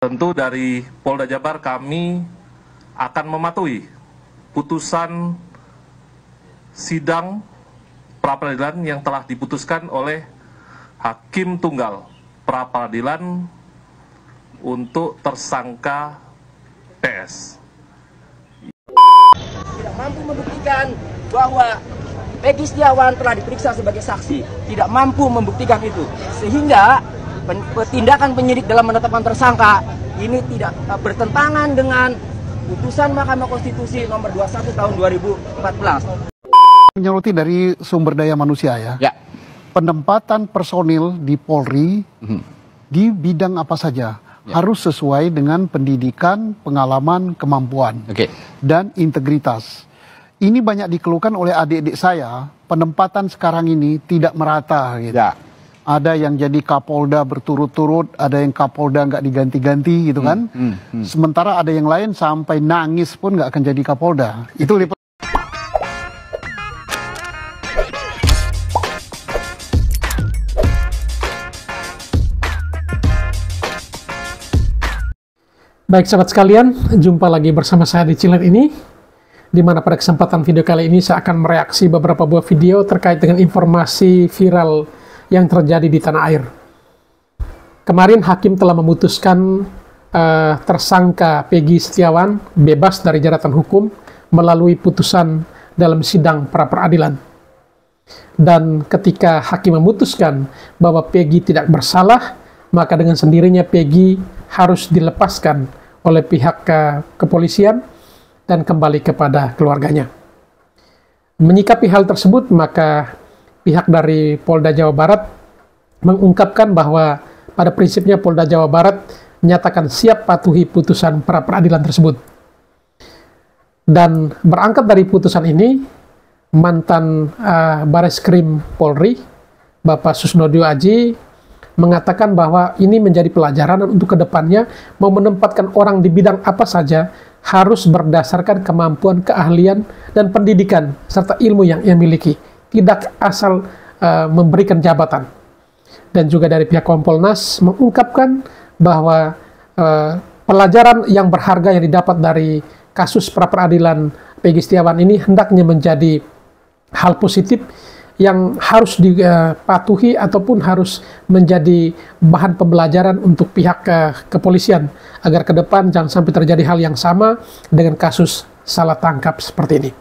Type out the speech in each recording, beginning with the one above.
Tentu dari Polda Jabar kami akan mematuhi putusan sidang pra-peradilan yang telah diputuskan oleh Hakim Tunggal pra-peradilan untuk tersangka PS. Tidak mampu membuktikan bahwa Peggy Setiawan telah diperiksa sebagai saksi, tidak mampu membuktikan itu, sehingga tindakan penyidik dalam menetapkan tersangka ini tidak bertentangan dengan putusan Mahkamah Konstitusi nomor 21 tahun 2014. Menyoroti dari sumber daya manusia ya. Penempatan personil di Polri di bidang apa saja harus sesuai dengan pendidikan, pengalaman, kemampuan dan integritas. Ini banyak dikeluhkan oleh adik-adik saya, penempatan sekarang ini tidak merata gitu. Ada yang jadi Kapolda berturut-turut, ada yang Kapolda nggak diganti-ganti gitu kan. Sementara ada yang lain sampai nangis pun nggak akan jadi Kapolda. Itu Baik sahabat sekalian, jumpa lagi bersama saya di channel ini, di mana pada kesempatan video kali ini saya akan mereaksi beberapa buah video terkait dengan informasi viral yang terjadi di tanah air. Kemarin hakim telah memutuskan tersangka Peggy Setiawan bebas dari jeratan hukum melalui putusan dalam sidang pra-peradilan. Dan ketika hakim memutuskan bahwa Peggy tidak bersalah, maka dengan sendirinya Peggy harus dilepaskan oleh pihak kepolisian dan kembali kepada keluarganya. Menyikapi hal tersebut, maka pihak dari Polda Jawa Barat mengungkapkan bahwa pada prinsipnya Polda Jawa Barat menyatakan siap patuhi putusan pra-peradilan tersebut. Dan berangkat dari putusan ini, mantan Bareskrim Polri, Bapak Susnodyo Aji, mengatakan bahwa ini menjadi pelajaran untuk kedepannya mau menempatkan orang di bidang apa saja harus berdasarkan kemampuan, keahlian, dan pendidikan serta ilmu yang ia miliki. Tidak asal memberikan jabatan. Dan juga dari pihak Kompolnas mengungkapkan bahwa pelajaran yang berharga yang didapat dari kasus pra-peradilan Peggy Setiawan ini hendaknya menjadi hal positif yang harus dipatuhi ataupun harus menjadi bahan pembelajaran untuk pihak kepolisian agar ke depan jangan sampai terjadi hal yang sama dengan kasus salah tangkap seperti ini.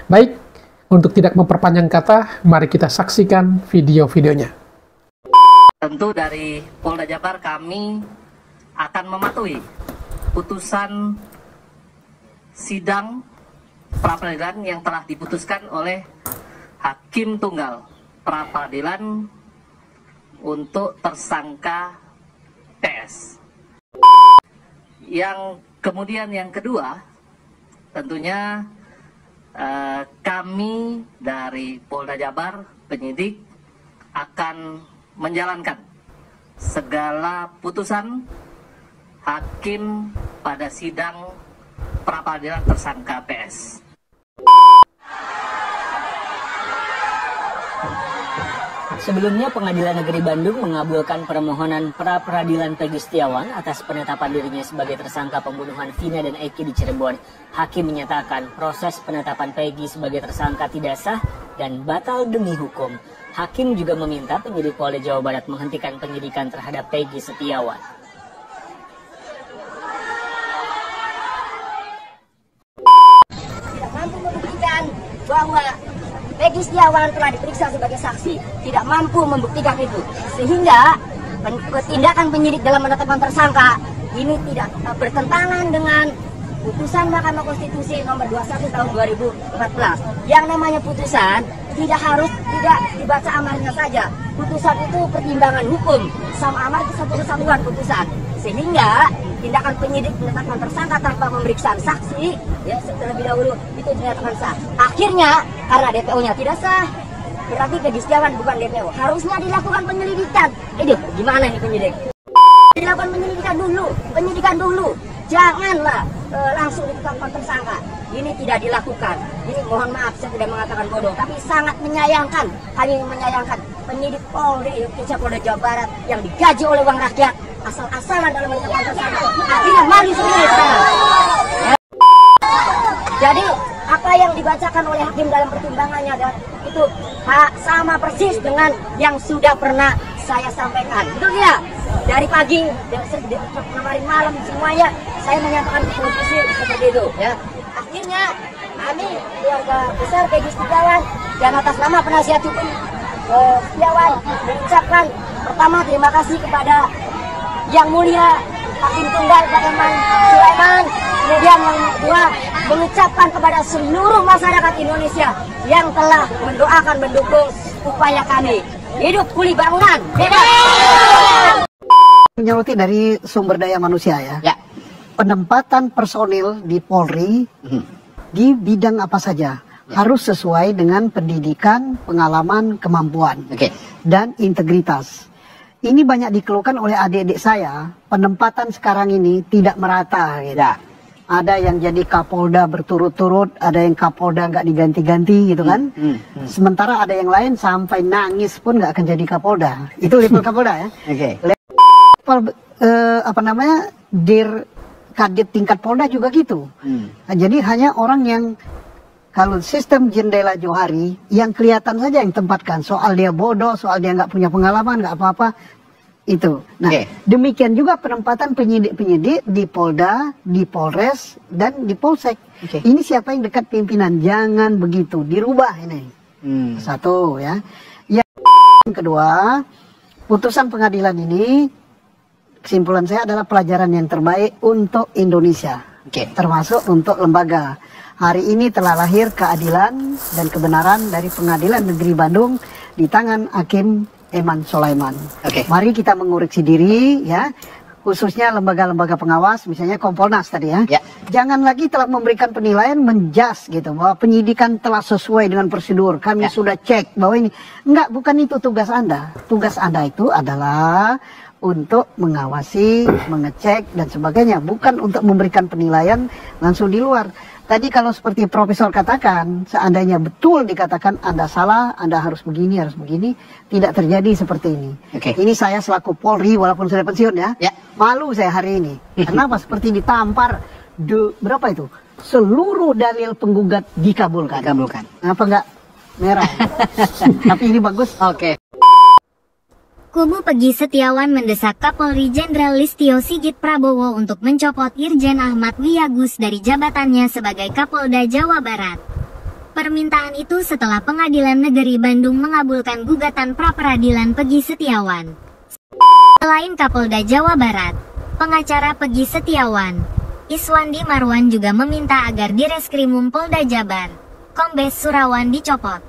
Baik, untuk tidak memperpanjang kata, mari kita saksikan video-videonya. Tentu dari Polda Jabar kami akan mematuhi putusan sidang pra-peradilan yang telah diputuskan oleh Hakim Tunggal pra-peradilan untuk tersangka PS. Yang kemudian yang kedua, tentunya kami dari Polda Jabar, penyidik, akan menjalankan segala putusan hakim pada sidang pra-peradilan tersangka PS. Sebelumnya, Pengadilan Negeri Bandung mengabulkan permohonan pra-peradilan Peggy Setiawan atas penetapan dirinya sebagai tersangka pembunuhan Vina dan Eki di Cirebon. Hakim menyatakan proses penetapan Peggy sebagai tersangka tidak sah dan batal demi hukum. Hakim juga meminta penyidik Polda Jawa Barat menghentikan penyidikan terhadap Peggy Setiawan. Tidak mampu membuktikan bahwa Peggy Setiawan telah diperiksa sebagai saksi, tidak mampu membuktikan itu, sehingga tindakan penyidik dalam menetapkan tersangka ini tidak bertentangan dengan putusan Mahkamah Konstitusi nomor 21 tahun 2014. Yang namanya putusan tidak dibaca amarnya saja. Putusan itu pertimbangan hukum, sama amar kesatuan putusan. Sehingga tindakan penyidik menetapkan tersangka tanpa memeriksa saksi, ya terlebih dahulu itu dinyatakan sah. Akhirnya karena DPO-nya tidak sah, berarti Peggy Setiawan bukan DPO. Harusnya dilakukan penyelidikan. Gimana ini penyidik? Dilakukan penyidikan dulu. Janganlah langsung ditetapkan tersangka. Ini tidak dilakukan. Ini mohon maaf, saya tidak mengatakan bodoh, tapi sangat menyayangkan. Kami menyayangkan penyidik Polri, Polda Jawa Barat yang digaji oleh uang rakyat asal-asalan dalam menetapkan tersangka. dibacakan oleh hakim dalam pertimbangannya, dan itu sama persis dengan yang sudah pernah saya sampaikan. Betul ya? Dari pagi, kemarin malam semuanya saya menyampaikan posisi seperti itu. Ya. Akhirnya kami keluarga besar Peggy Setiawan dan atas nama penasihat hukum Setiawan mengucapkan pertama terima kasih kepada Yang Mulia Hakim Tunggal Pak Eman Sulaiman. Kemudian yang kedua mengucapkan kepada seluruh masyarakat Indonesia yang telah mendoakan mendukung upaya kami. Hidup kuli bangunan, bebas. Menyoroti dari sumber daya manusia ya. Penempatan personil di Polri di bidang apa saja harus sesuai dengan pendidikan, pengalaman, kemampuan, dan integritas. Ini banyak dikeluhkan oleh adik-adik saya. Penempatan sekarang ini tidak merata. Gitu. Ada yang jadi Kapolda berturut-turut, ada yang Kapolda nggak diganti-ganti gitu kan. Sementara ada yang lain sampai nangis pun nggak akan jadi Kapolda. Itu level Kapolda ya. Level Dir Kadit tingkat Polda juga gitu. Nah, jadi hanya orang yang kalau sistem jendela Johari yang kelihatan saja yang tempatkan. Soal dia bodoh, soal dia nggak punya pengalaman, nggak apa-apa. Itu. Nah, demikian juga penempatan penyidik-penyidik di Polda, di Polres, dan di Polsek. Ini siapa yang dekat pimpinan? Jangan begitu, dirubah ini. Satu ya. Yang kedua, putusan pengadilan ini, kesimpulan saya adalah pelajaran yang terbaik untuk Indonesia. Termasuk untuk lembaga. Hari ini telah lahir keadilan dan kebenaran dari Pengadilan Negeri Bandung di tangan Hakim Eman Sulaiman. Mari kita mengoreksi diri ya, khususnya lembaga-lembaga pengawas, misalnya Kompolnas tadi ya. Jangan lagi telah memberikan penilaian menjas gitu bahwa penyidikan telah sesuai dengan prosedur. Kami sudah cek bahwa ini enggak, bukan itu tugas Anda. Tugas Anda itu adalah untuk mengawasi, mengecek dan sebagainya, bukan untuk memberikan penilaian langsung di luar. Tadi kalau seperti Profesor katakan, seandainya betul dikatakan Anda salah, Anda harus begini, tidak terjadi seperti ini. Ini saya selaku Polri, walaupun sudah pensiun ya, malu saya hari ini. Kenapa? Seperti ditampar, berapa itu? Seluruh dalil penggugat dikabulkan. Apa enggak merah? Tapi ini bagus. Kubu Peggy Setiawan mendesak Kapolri Jenderal Listio Sigit Prabowo untuk mencopot Irjen Ahmad Wiyagus dari jabatannya sebagai Kapolda Jawa Barat. Permintaan itu setelah Pengadilan Negeri Bandung mengabulkan gugatan pra-peradilan Peggy Setiawan. Selain Kapolda Jawa Barat, pengacara Peggy Setiawan, Iswandi Marwan juga meminta agar Direskrimum Polda Jabar, Kombes Surawan dicopot.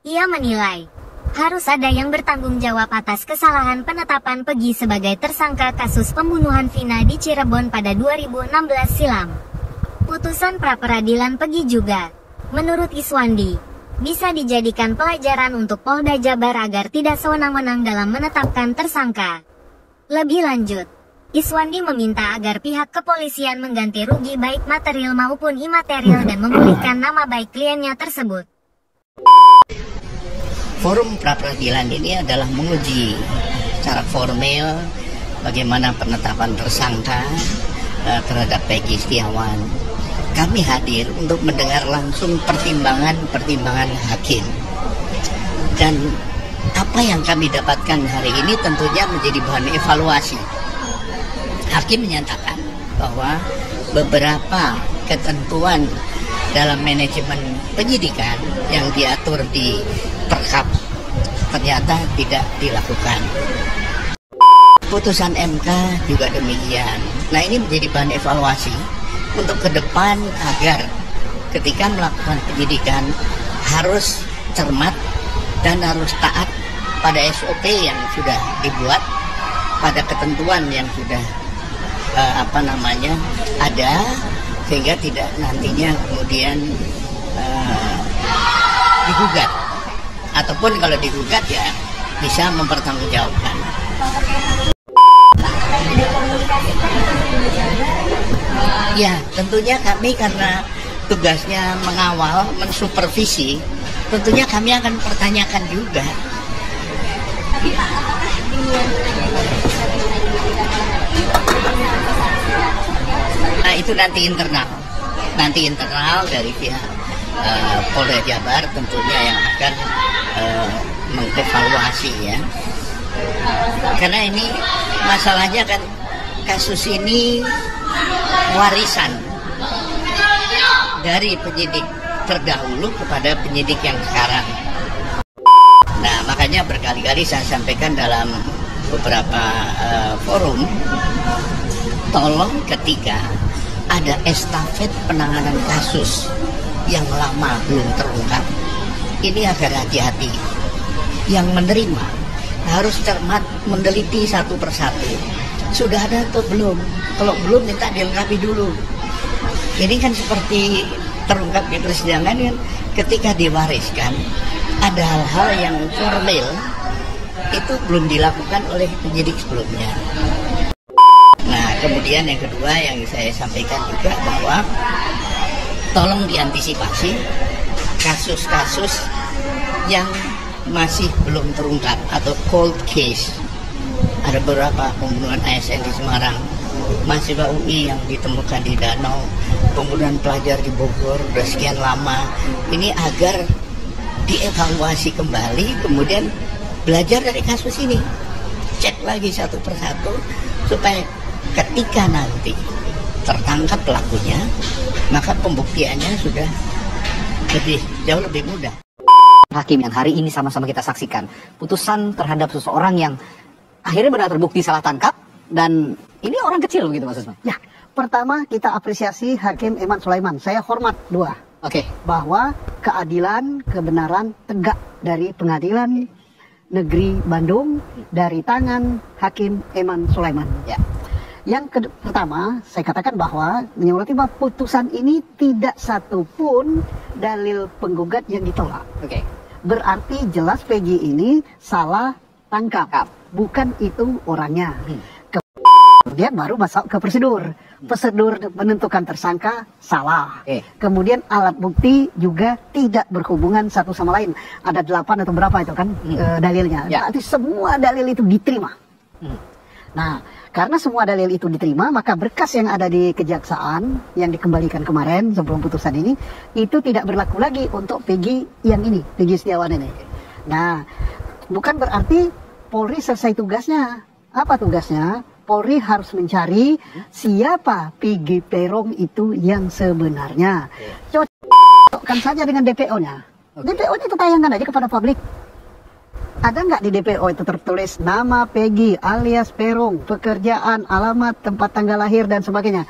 Ia menilai harus ada yang bertanggung jawab atas kesalahan penetapan Peggy sebagai tersangka kasus pembunuhan Vina di Cirebon pada 2016 silam. Putusan pra-peradilan Peggy juga, menurut Iswandi, bisa dijadikan pelajaran untuk Polda Jabar agar tidak sewenang-wenang dalam menetapkan tersangka. Lebih lanjut, Iswandi meminta agar pihak kepolisian mengganti rugi baik material maupun imaterial dan memulihkan nama baik kliennya tersebut. Forum pra-peradilan ini adalah menguji secara formil bagaimana penetapan tersangka terhadap Peggy Setiawan. Kami hadir untuk mendengar langsung pertimbangan hakim. Dan apa yang kami dapatkan hari ini tentunya menjadi bahan evaluasi. Hakim menyatakan bahwa beberapa ketentuan dalam manajemen penyidikan yang diatur di Perkap ternyata tidak dilakukan. Putusan MK juga demikian. Nah, ini menjadi bahan evaluasi untuk ke depan agar ketika melakukan penyidikan harus cermat dan harus taat pada SOP yang sudah dibuat, pada ketentuan yang sudah ada, sehingga tidak nantinya kemudian digugat. Ataupun kalau digugat ya bisa mempertanggungjawabkan. Ya, tentunya kami karena tugasnya mengawal, mensupervisi, tentunya kami akan pertanyakan juga. Nah, itu nanti internal dari pihak Polda Jabar tentunya yang akan mengevaluasi ya. Karena ini masalahnya kan kasus ini warisan dari penyidik terdahulu kepada penyidik yang sekarang. Nah, makanya berkali-kali saya sampaikan dalam beberapa forum, tolong ketika ada estafet penanganan kasus yang lama belum terungkap, ini agar hati-hati. Yang menerima harus cermat meneliti satu persatu. Sudah ada atau belum? Kalau belum, minta dilengkapi dulu. Ini kan seperti terungkap di persidangan kan, ketika diwariskan ada hal-hal yang formal itu belum dilakukan oleh penyidik sebelumnya. Nah, kemudian yang kedua yang saya sampaikan juga bahwa tolong diantisipasi kasus-kasus yang masih belum terungkap atau cold case. Ada beberapa pembunuhan ASN di Semarang, mahasiswa UI yang ditemukan di danau, pembunuhan pelajar di Bogor udah sekian lama. Ini agar dievaluasi kembali, kemudian belajar dari kasus ini, cek lagi satu persatu supaya ketika nanti tertangkap pelakunya, maka pembuktiannya sudah jauh lebih mudah. Hakim yang hari ini sama-sama kita saksikan putusan terhadap seseorang yang akhirnya benar terbukti salah tangkap, dan ini orang kecil begitu Mas Usman. Ya, pertama kita apresiasi Hakim Eman Sulaiman. Saya hormat dua. Oke. Bahwa keadilan, kebenaran tegak dari Pengadilan Negeri Bandung dari tangan Hakim Eman Sulaiman. Ya. Yang pertama, saya katakan bahwa menyoroti bahwa putusan ini tidak satu pun dalil penggugat yang ditolak. Oke. Berarti jelas Peggy ini salah tangkap. Bukan itu orangnya. Kemudian baru masuk ke prosedur. Prosedur menentukan tersangka salah. Kemudian alat bukti juga tidak berhubungan satu sama lain. Ada 8 atau berapa itu kan dalilnya. Berarti semua dalil itu diterima. Nah, karena semua dalil itu diterima, maka berkas yang ada di kejaksaan yang dikembalikan kemarin sebelum putusan ini itu tidak berlaku lagi untuk Peggy yang ini, Peggy Setiawan ini. Nah, bukan berarti Polri selesai tugasnya. Apa tugasnya? Polri harus mencari siapa Peggy Peron itu yang sebenarnya. Cocokkan saja dengan DPO-nya. DPO-nya itu tayangkan aja kepada publik. Ada nggak di DPO itu tertulis nama Peggy alias Peron, pekerjaan, alamat, tempat tanggal lahir, dan sebagainya.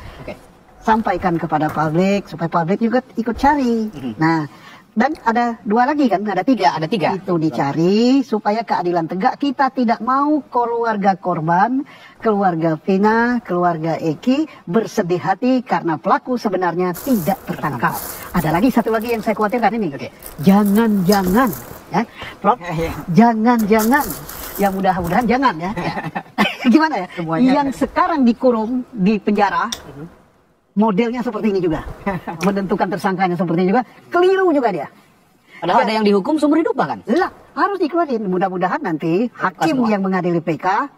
Sampaikan kepada publik, supaya publik juga ikut cari. Nah, dan ada 2 lagi kan, ada 3. Ada 3. Itu dicari supaya keadilan tegak. Kita tidak mau keluarga korban, keluarga Vina, keluarga Eki bersedih hati karena pelaku sebenarnya tidak tertangkap. Ada lagi satu lagi yang saya khawatirkan ini. Jangan-jangan, ya, Prof, jangan-jangan, yang mudah-mudahan jangan ya. Gimana ya? Yang sekarang dikurung di penjara, modelnya seperti ini juga, menentukan tersangkanya seperti ini juga, keliru juga dia. Padahal ada yang dihukum seumur hidup bahkan. Lah, harus dikeluarin. Mudah-mudahan nanti hakim yang mengadili PK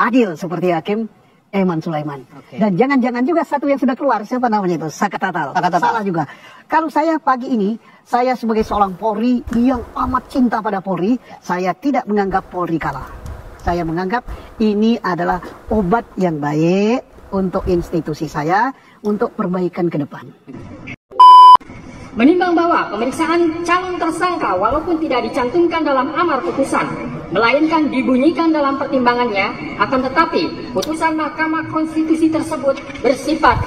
adil seperti Hakim Eman Sulaiman. Dan jangan-jangan juga satu yang sudah keluar, siapa namanya itu? Sakatatal. Salah juga. Kalau saya pagi ini, saya sebagai seorang Polri yang amat cinta pada Polri, saya tidak menganggap Polri kalah. Saya menganggap ini adalah obat yang baik untuk institusi saya, untuk perbaikan ke depan. Menimbang bahwa pemeriksaan calon tersangka walaupun tidak dicantumkan dalam amar putusan, melainkan dibunyikan dalam pertimbangannya, akan tetapi putusan Mahkamah Konstitusi tersebut bersifat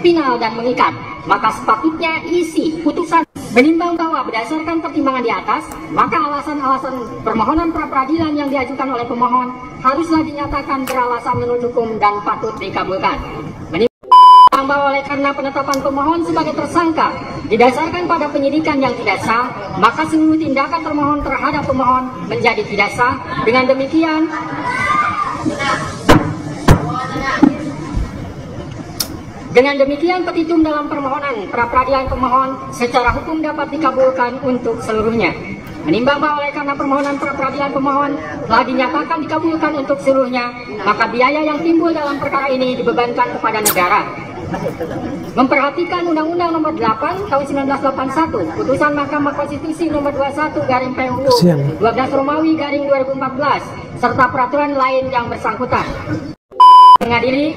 final dan mengikat, maka sepatutnya isi putusan menimbang bahwa berdasarkan pertimbangan di atas, maka alasan-alasan permohonan pra-peradilan yang diajukan oleh pemohon haruslah dinyatakan beralasan menurut hukum dan patut dikabulkan. Bahwa oleh karena penetapan pemohon sebagai tersangka didasarkan pada penyidikan yang tidak sah, maka seluruh tindakan termohon terhadap pemohon menjadi tidak sah. Dengan demikian petitum dalam permohonan pra-peradilan pemohon secara hukum dapat dikabulkan untuk seluruhnya. Menimbang bahwa oleh karena permohonan pra-peradilan pemohon telah dinyatakan dikabulkan untuk seluruhnya, maka biaya yang timbul dalam perkara ini dibebankan kepada negara. memperhatikan Undang-Undang Nomor 8 Tahun 1981, Putusan Mahkamah Konstitusi Nomor 21/PMU 12 Romawi/2014, serta peraturan lain yang bersangkutan. Mengadili: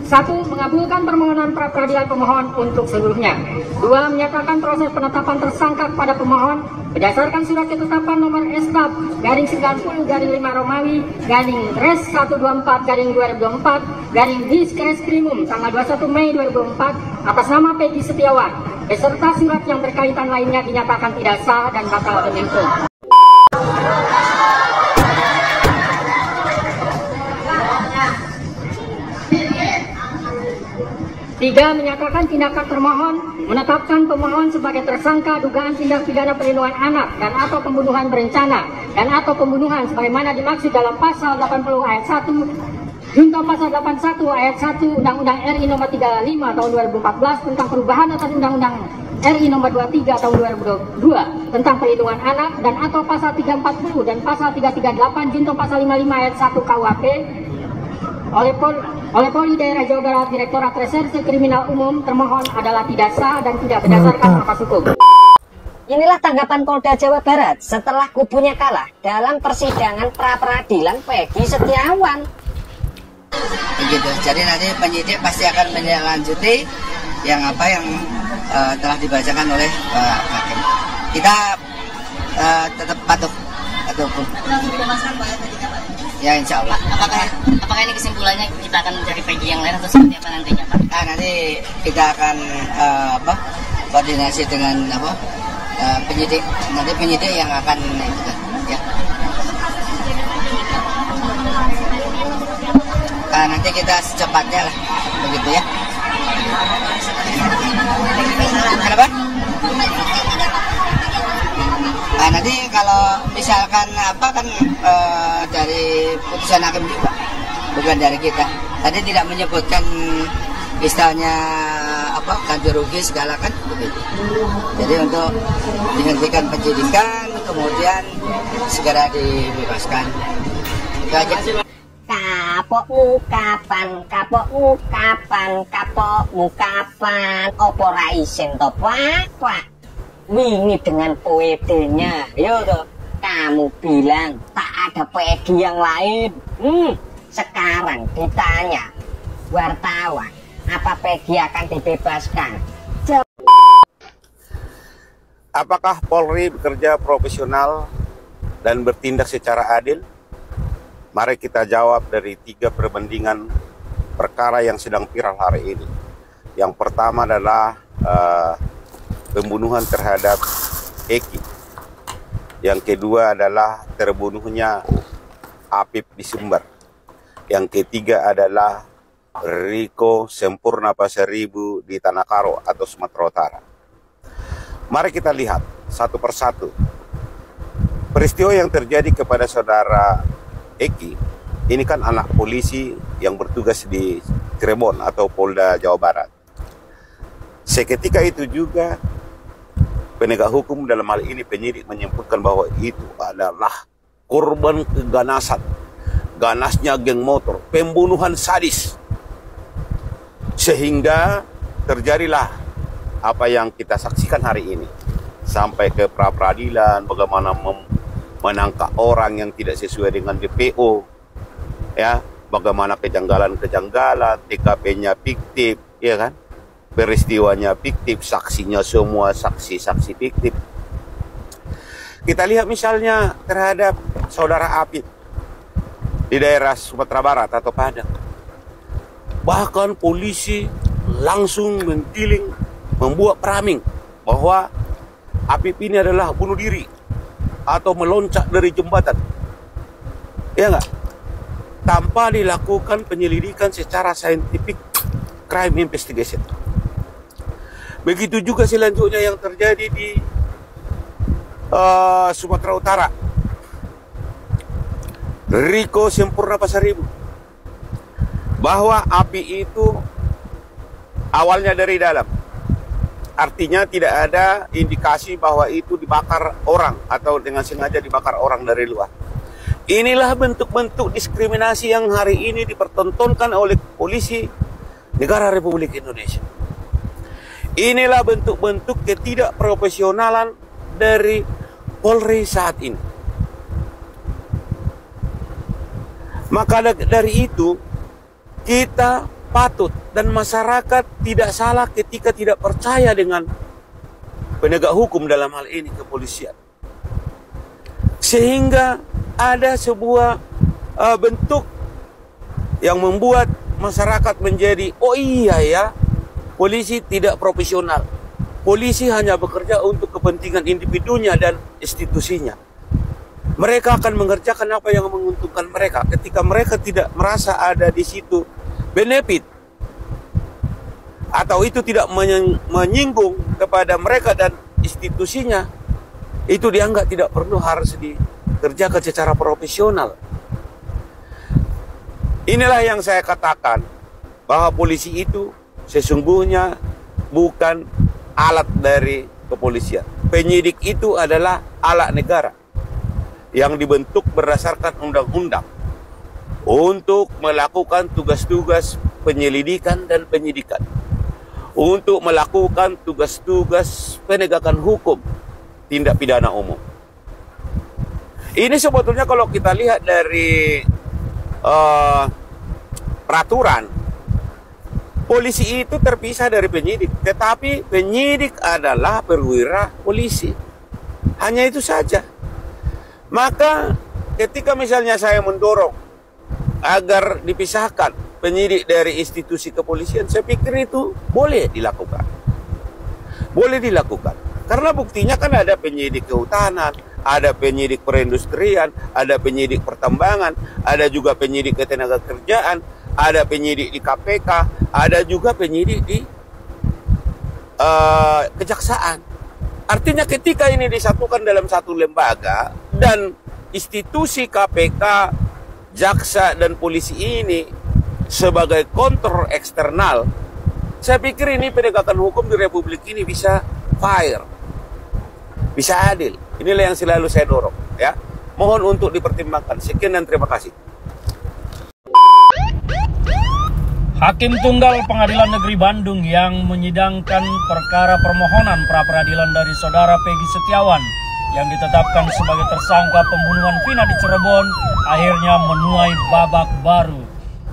1. Mengabulkan permohonan pra-peradilan pemohon untuk seluruhnya. 2. Menyatakan proses penetapan tersangka kepada pemohon berdasarkan surat ketetapan nomor SK/90/5 Romawi/124/2024/Diskrimum tanggal 21 Mei 2004 atas nama Peggy Setiawan beserta surat yang berkaitan lainnya dinyatakan tidak sah dan batal demi hukum. 3. Menyatakan tindakan termohon menetapkan pemohon sebagai tersangka dugaan tindak pidana perlindungan anak dan atau pembunuhan berencana dan atau pembunuhan sebagaimana dimaksud dalam pasal 80 ayat 1 junto pasal 81 ayat 1 Undang-Undang RI Nomor 35 Tahun 2014 tentang perubahan atas Undang-Undang RI Nomor 23 Tahun 2022 tentang perlindungan anak dan atau pasal 340 dan pasal 338 junto pasal 55 ayat 1 KUHP oleh Polri Daerah Jawa Barat Direktorat Reserse Kriminal Umum. Termohon adalah tidak sah dan tidak berdasarkan nafas hukum. Inilah tanggapan Polda Jawa Barat setelah kubunya kalah dalam persidangan pra-peradilan Peggy Setiawan. Begitu. Jadi nanti penyidik pasti akan menindaklanjuti yang telah dibacakan oleh hakim. Kita tetap patuh hukum. Ya, insya Allah. Apakah ini kesimpulannya kita akan mencari Peggy yang lain atau seperti apa nantinya, Pak? Nanti kita akan koordinasi dengan penyidik. Nanti penyidik yang akan ya. Nanti kita secepatnya lah, begitu ya. Kenapa? Nanti kalau misalkan dari putusan hakim juga, bukan dari kita. Tadi tidak menyebutkan istilahnya ganti rugi segala kan begitu. Jadi untuk dihentikan penyidikan, kemudian segera dibebaskan. Itu aja. Kapokmu kapan, opo ra isin to Pak. Wingi dengan poedenya, yo toh, kamu bilang tak ada Peggy yang lain. Sekarang ditanya wartawan, apa Peggy akan dibebaskan? Apakah Polri bekerja profesional dan bertindak secara adil? Mari kita jawab dari 3 perbandingan perkara yang sedang viral hari ini. Yang pertama adalah pembunuhan terhadap Eki. Yang kedua adalah terbunuhnya Apip di Sumber. Yang ketiga adalah Riko Sempurna Pasaribu di Tanah Karo atau Sumatera Utara. Mari kita lihat satu persatu. Peristiwa yang terjadi kepada saudara Eki, ini kan anak polisi yang bertugas di Cirebon atau Polda Jawa Barat. Seketika itu juga penegak hukum dalam hal ini penyidik menyimpulkan bahwa itu adalah korban keganasan, ganasnya geng motor, pembunuhan sadis. Sehingga terjadilah apa yang kita saksikan hari ini. Sampai ke pra-peradilan, bagaimana menangkap orang yang tidak sesuai dengan DPO, ya, bagaimana kejanggalan-kejanggalan, TKP-nya fiktif, ya kan? Peristiwanya fiktif, saksinya semua saksi-saksi fiktif. Kita lihat misalnya terhadap saudara Apip di daerah Sumatera Barat atau Padang. Bahkan polisi langsung mentiling, membuat framing bahwa Apip ini adalah bunuh diri atau meloncat dari jembatan. Ya enggak? Tanpa dilakukan penyelidikan secara scientific crime investigation. Begitu juga selanjutnya yang terjadi di Sumatera Utara. Riko Sempurna Pasaribu. Bahwa api itu awalnya dari dalam. Artinya tidak ada indikasi bahwa itu dibakar orang atau dengan sengaja dibakar orang dari luar. Inilah bentuk-bentuk diskriminasi yang hari ini dipertontonkan oleh polisi negara Republik Indonesia. Inilah bentuk-bentuk ketidakprofesionalan dari Polri saat ini. Maka dari itu, kita patut dan masyarakat tidak salah ketika tidak percaya dengan penegak hukum, dalam hal ini kepolisian. Sehingga ada sebuah bentuk yang membuat masyarakat menjadi, oh iya ya, polisi tidak profesional. Polisi hanya bekerja untuk kepentingan individunya dan institusinya. Mereka akan mengerjakan apa yang menguntungkan mereka. Ketika mereka tidak merasa ada di situ benefit, atau itu tidak menyinggung kepada mereka dan institusinya, itu dianggap tidak perlu harus dikerjakan secara profesional. Inilah yang saya katakan, bahwa polisi itu sesungguhnya bukan alat dari kepolisian. Penyidik itu adalah alat negara yang dibentuk berdasarkan undang-undang untuk melakukan tugas-tugas penyelidikan dan penyidikan, untuk melakukan tugas-tugas penegakan hukum tindak pidana umum. Ini sebetulnya kalau kita lihat dari peraturan, polisi itu terpisah dari penyidik, tetapi penyidik adalah perwira polisi. Hanya itu saja. Maka ketika misalnya saya mendorong agar dipisahkan penyidik dari institusi kepolisian, saya pikir itu boleh dilakukan. Boleh dilakukan. Karena buktinya kan ada penyidik kehutanan, ada penyidik perindustrian, ada penyidik pertambangan, ada juga penyidik ketenagakerjaan, ada penyidik di KPK, ada juga penyidik di kejaksaan. Artinya ketika ini disatukan dalam satu lembaga dan institusi KPK, jaksa dan polisi ini sebagai kontrol eksternal, saya pikir ini penegakan hukum di Republik ini bisa fair, bisa adil. Inilah yang selalu saya dorong, ya. Mohon untuk dipertimbangkan. Sekian dan terima kasih. Hakim Tunggal Pengadilan Negeri Bandung yang menyidangkan perkara permohonan pra-peradilan dari saudara Peggy Setiawan yang ditetapkan sebagai tersangka pembunuhan Vina di Cirebon akhirnya menuai babak baru.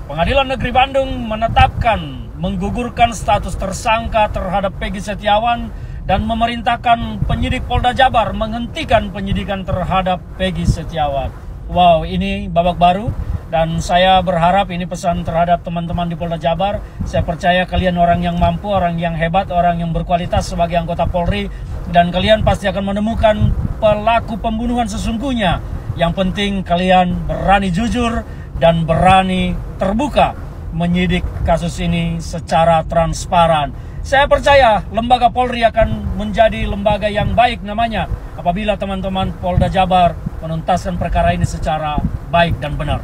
Pengadilan Negeri Bandung menetapkan menggugurkan status tersangka terhadap Peggy Setiawan dan memerintahkan penyidik Polda Jabar menghentikan penyidikan terhadap Peggy Setiawan. Wow, ini babak baru. Dan saya berharap ini pesan terhadap teman-teman di Polda Jabar. Saya percaya kalian orang yang mampu, orang yang hebat, orang yang berkualitas sebagai anggota Polri. Dan kalian pasti akan menemukan pelaku pembunuhan sesungguhnya. Yang penting kalian berani jujur dan berani terbuka menyidik kasus ini secara transparan. Saya percaya lembaga Polri akan menjadi lembaga yang baik namanya apabila teman-teman Polda Jabar menuntaskan perkara ini secara baik dan benar.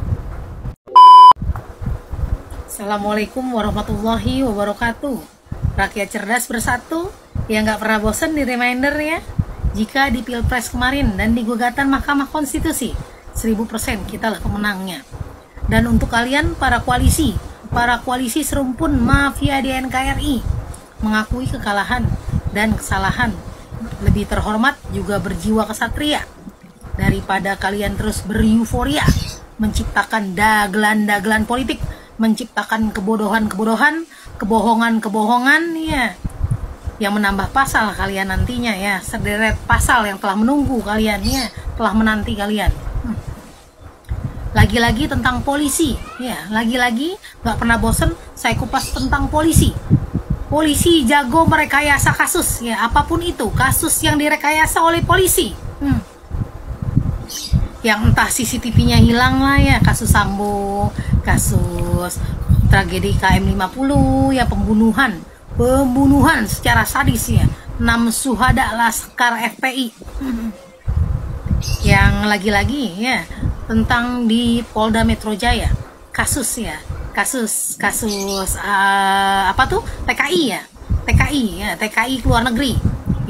Assalamualaikum warahmatullahi wabarakatuh. Rakyat cerdas bersatu yang gak pernah bosan di reminder ya. Jika di Pilpres kemarin dan di gugatan Mahkamah Konstitusi 1000% kita lah pemenangnya. Dan untuk kalian para koalisi serumpun mafia di NKRI mengakui kekalahan dan kesalahan, lebih terhormat juga berjiwa kesatria daripada kalian terus bereuforia menciptakan dagelan-dagelan politik, menciptakan kebodohan-kebodohan, kebohongan-kebohongan ya, yang menambah pasal kalian nantinya ya, sederet pasal yang telah menunggu kalian ya, telah menanti kalian. Lagi-lagi tentang polisi ya, lagi-lagi gak pernah bosen saya kupas tentang polisi. Polisi jago merekayasa kasus ya, apapun itu kasus yang direkayasa oleh polisi. Yang entah CCTV-nya hilang lah ya, kasus Sambo, kasus tragedi KM50 ya, pembunuhan secara sadis ya, 6 syuhada Laskar FPI. Yang lagi-lagi ya tentang di Polda Metro Jaya, kasus apa tuh, TKI keluar negeri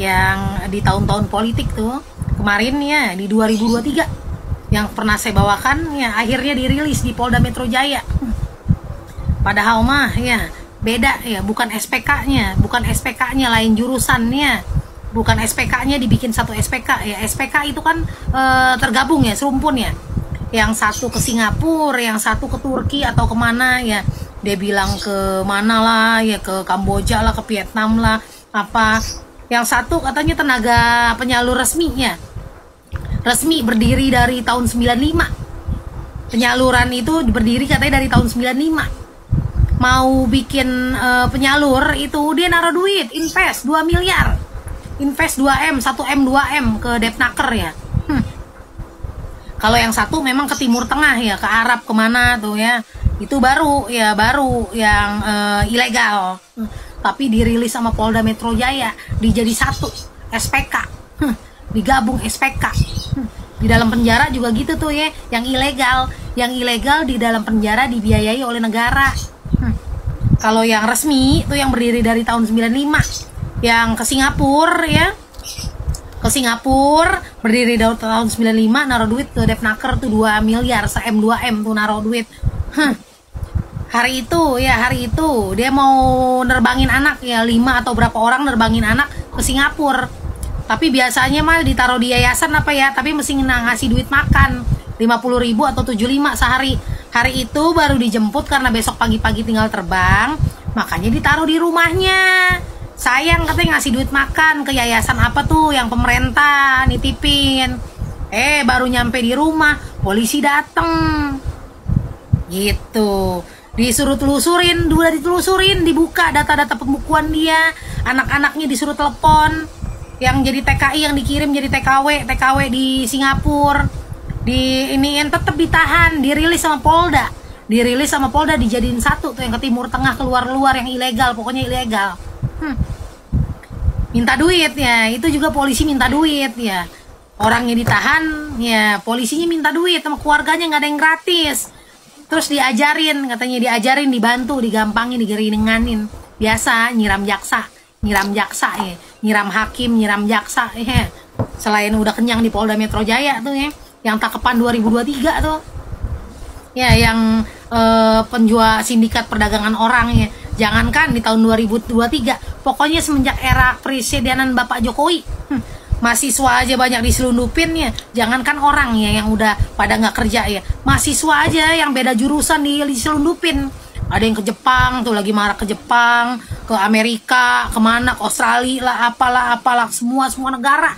yang di tahun-tahun politik tuh kemarin ya, di 2023 yang pernah saya bawakan ya, akhirnya dirilis di Polda Metro Jaya. Padahal mah ya beda ya, bukan SPK-nya, lain jurusannya, bukan SPK-nya dibikin satu SPK ya. SPK itu kan tergabung ya, serumpun ya. Yang satu ke Singapura, yang satu ke Turki atau kemana ya. Dia bilang ke mana lah ya, ke Kamboja lah, ke Vietnam lah, apa. Yang satu katanya tenaga penyalur resminya. Resmi berdiri dari tahun 95. Penyaluran itu berdiri katanya dari tahun 95. Mau bikin penyalur itu dia naruh duit, invest 2 miliar. Invest 2M, 1M, 2M ke Depnaker ya. Kalau yang satu memang ke Timur Tengah ya, ke Arab kemana tuh ya. Itu baru yang ilegal. Tapi dirilis sama Polda Metro Jaya, dijadi satu SPK. Digabung SPK. Di dalam penjara juga gitu tuh ya, yang ilegal di dalam penjara dibiayai oleh negara. Kalau yang resmi itu yang berdiri dari tahun 95, yang ke Singapura ya, ke Singapura berdiri dari tahun 95, naruh duit ke Depnaker tuh 2 miliar, 1M 2M tuh naruh duit. Hari itu dia mau nerbangin anak ya, 5 atau berapa orang nerbangin anak ke Singapura. Tapi biasanya mah ditaruh di yayasan apa ya, tapi mesti ngasih duit makan 50.000 atau 75 sehari. Hari itu baru dijemput karena besok pagi-pagi tinggal terbang, makanya ditaruh di rumahnya. Sayang katanya ngasih duit makan ke yayasan apa tuh yang pemerintah nitipin. Baru nyampe di rumah, polisi dateng. Gitu. Disuruh telusurin, udah ditelusurin, dibuka data-data pembukuan dia, anak-anaknya disuruh telepon, yang jadi TKI yang dikirim jadi TKW di Singapura, iniin tetap ditahan, dirilis sama Polda, dijadiin satu tuh yang ke Timur Tengah, keluar-luar yang ilegal, pokoknya ilegal. Minta duit ya, itu juga polisi minta duit ya, orangnya ditahan ya, polisinya minta duit sama keluarganya, nggak ada yang gratis. Terus diajarin, dibantu, digampangin, digeringanin. Biasa nyiram jaksa ya, nyiram hakim, nyiram jaksa ya. Selain udah kenyang di Polda Metro Jaya tuh ya, yang tangkapan 2023 tuh. Ya, yang penjual sindikat perdagangan orang ya. Jangankan di tahun 2023, pokoknya semenjak era presidenan Bapak Jokowi. Mahasiswa aja banyak diselundupin ya, jangankan orang ya yang udah pada nggak kerja ya, mahasiswa aja yang beda jurusan diselundupin. Ada yang ke Jepang tuh, lagi marah ke Jepang, ke Amerika, kemana, ke Australia lah, apalah, semua negara.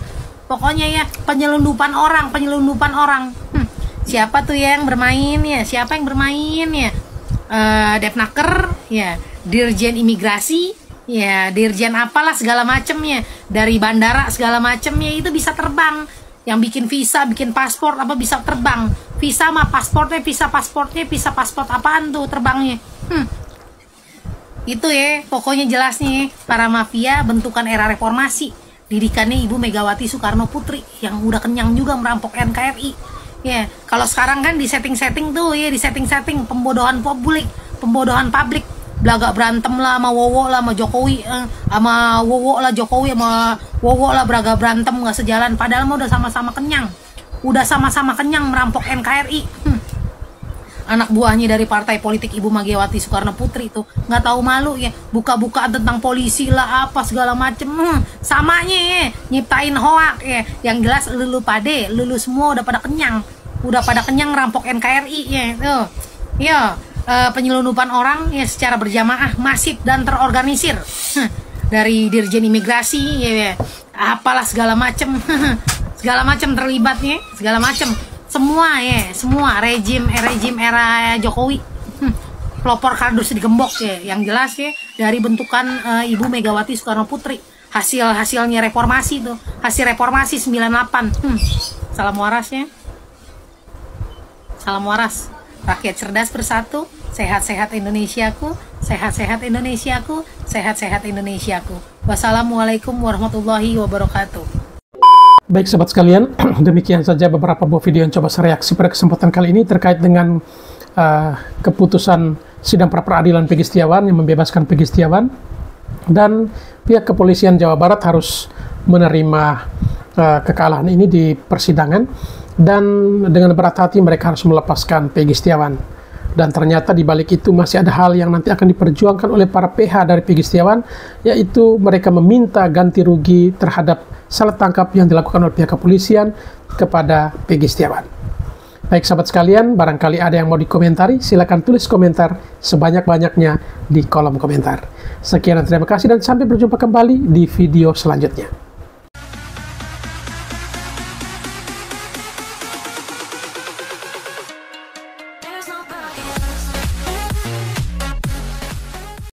Pokoknya ya penyelundupan orang. Siapa tuh yang bermain ya? Depnaker ya, Dirjen Imigrasi ya, dirjen apalah segala macemnya, dari bandara segala macemnya itu bisa terbang. Yang bikin visa, bikin paspor apa bisa terbang. Visa mah pasportnya, visa pasport apaan tuh terbangnya. Itu ya, pokoknya jelasnya para mafia bentukan era reformasi. Didikannya Ibu Megawati Soekarno Putri yang udah kenyang juga merampok NKRI. Ya, kalau sekarang kan di setting-setting tuh ya, pembodohan publik. Belagak berantem lah sama Wowo lah sama Jokowi, sama Wowo lah Jokowi sama Wowo lah beraga berantem nggak sejalan, padahal mah udah sama-sama kenyang merampok NKRI. Anak buahnya dari partai politik Ibu Megawati Soekarno Putri itu nggak tahu malu ya, buka-buka tentang polisi lah apa segala macem. Samanya ya, nyiptain hoak ya, yang jelas lulu semua udah pada kenyang rampok NKRI ya tuh ya. Penyelundupan orang ya secara berjamaah, masif dan terorganisir. Dari Dirjen Imigrasi ya, apalah segala macem terlibatnya, semua rejim era Jokowi. Pelopor kardus digembok ya, yang jelas ya dari bentukan Ibu Megawati Soekarno Putri. Hasilnya reformasi tuh, hasil reformasi 98. Salam waras ya. Salam waras. Rakyat cerdas bersatu, sehat-sehat Indonesiaku, sehat-sehat Indonesiaku, sehat-sehat Indonesiaku. Wassalamualaikum warahmatullahi wabarakatuh. Baik sobat sekalian, demikian saja beberapa buah video yang coba saya reaksi pada kesempatan kali ini terkait dengan keputusan sidang pra-peradilan Peggy Setiawan yang membebaskan Peggy Setiawan, dan pihak kepolisian Jawa Barat harus menerima kekalahan ini di persidangan, dan dengan berat hati mereka harus melepaskan Peggy Setiawan. Dan ternyata di balik itu masih ada hal yang nanti akan diperjuangkan oleh para PH dari Peggy Setiawan, yaitu mereka meminta ganti rugi terhadap salah tangkap yang dilakukan oleh pihak kepolisian kepada Peggy Setiawan. Baik sahabat sekalian, barangkali ada yang mau dikomentari, silakan tulis komentar sebanyak-banyaknya di kolom komentar. Sekian dan terima kasih dan sampai berjumpa kembali di video selanjutnya.